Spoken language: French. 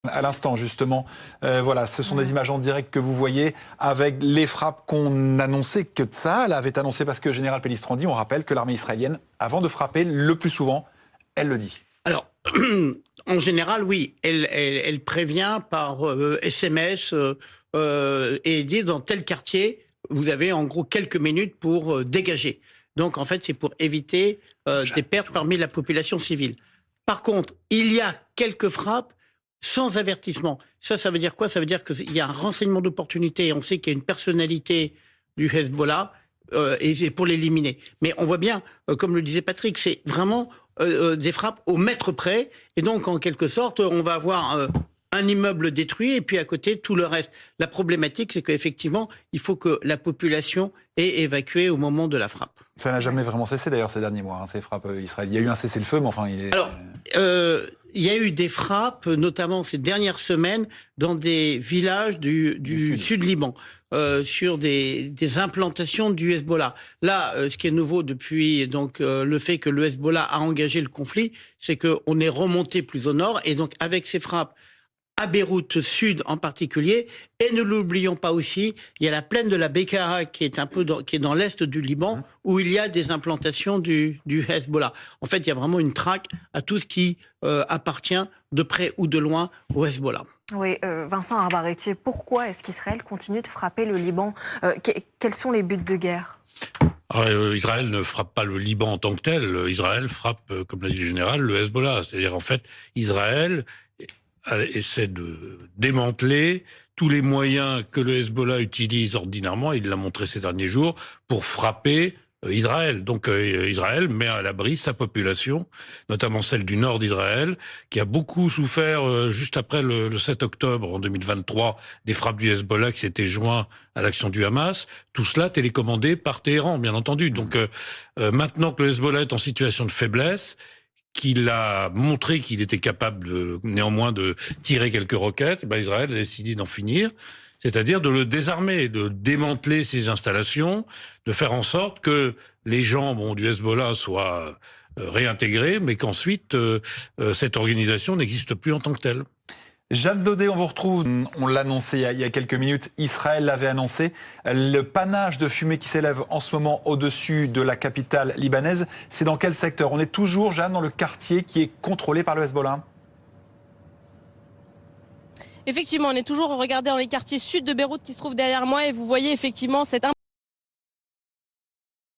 À l'instant, justement, voilà, ce sont des images en direct que vous voyez avec les frappes qu'on annonçait, que Tsahal avait annoncé, parce que Général Pellistrandi, on rappelle que l'armée israélienne, avant de frapper, le plus souvent, elle le dit. Alors, en général, oui, elle prévient par SMS et dit dans tel quartier, vous avez en gros quelques minutes pour dégager. Donc, en fait, c'est pour éviter des pertes parmi la population civile. Par contre, il y a quelques frappes sans avertissement. Ça veut dire quoi? Ça veut dire qu'il y a un renseignement d'opportunité et on sait qu'il y a une personnalité du Hezbollah et c'est pour l'éliminer. Mais on voit bien, comme le disait Patrick, c'est vraiment des frappes au mètre près. Et donc, en quelque sorte, on va avoir un immeuble détruit et puis à côté, tout le reste. La problématique, c'est qu'effectivement, il faut que la population ait évacué au moment de la frappe. Ça n'a jamais vraiment cessé, d'ailleurs, ces derniers mois, hein, ces frappes israéliennes. Il y a eu un cessez-le-feu, mais enfin... Alors, il y a eu des frappes, notamment ces dernières semaines, dans des villages du sud Liban, sur des implantations du Hezbollah. Là, ce qui est nouveau depuis donc le fait que le Hezbollah a engagé le conflit, c'est qu'on est remonté plus au nord, et donc avec ces frappes à Beyrouth Sud en particulier, et ne l'oublions pas aussi, il y a la plaine de la Bekaa qui est un peu qui est dans l'est du Liban, où il y a des implantations du Hezbollah. En fait, il y a vraiment une traque à tout ce qui appartient de près ou de loin au Hezbollah. Oui, Vincent Arbaretier, pourquoi est-ce qu'Israël continue de frapper le Liban? Quels sont les buts de guerre? Israël ne frappe pas le Liban en tant que tel. Israël frappe, comme l'a dit le général, le Hezbollah. C'est-à-dire, en fait, Israël essaie de démanteler tous les moyens que le Hezbollah utilise ordinairement, il l'a montré ces derniers jours, pour frapper Israël. Donc Israël met à l'abri sa population, notamment celle du nord d'Israël, qui a beaucoup souffert juste après le 7 octobre en 2023 des frappes du Hezbollah qui s'était joint à l'action du Hamas. Tout cela télécommandé par Téhéran, bien entendu. Donc maintenant que le Hezbollah est en situation de faiblesse, qu'il a montré qu'il était capable néanmoins de tirer quelques roquettes, Israël a décidé d'en finir, c'est-à-dire de le désarmer, de démanteler ses installations, de faire en sorte que les gens du Hezbollah soient réintégrés, mais qu'ensuite cette organisation n'existe plus en tant que telle. Jeanne Daudet, on vous retrouve. On l'a annoncé il y a quelques minutes. Israël l'avait annoncé. Le panache de fumée qui s'élève en ce moment au-dessus de la capitale libanaise, c'est dans quel secteur? On est toujours, Jeanne, dans le quartier qui est contrôlé par le Hezbollah? Effectivement, on est toujours, regardez, dans les quartiers sud de Beyrouth qui se trouvent derrière moi et vous voyez effectivement cette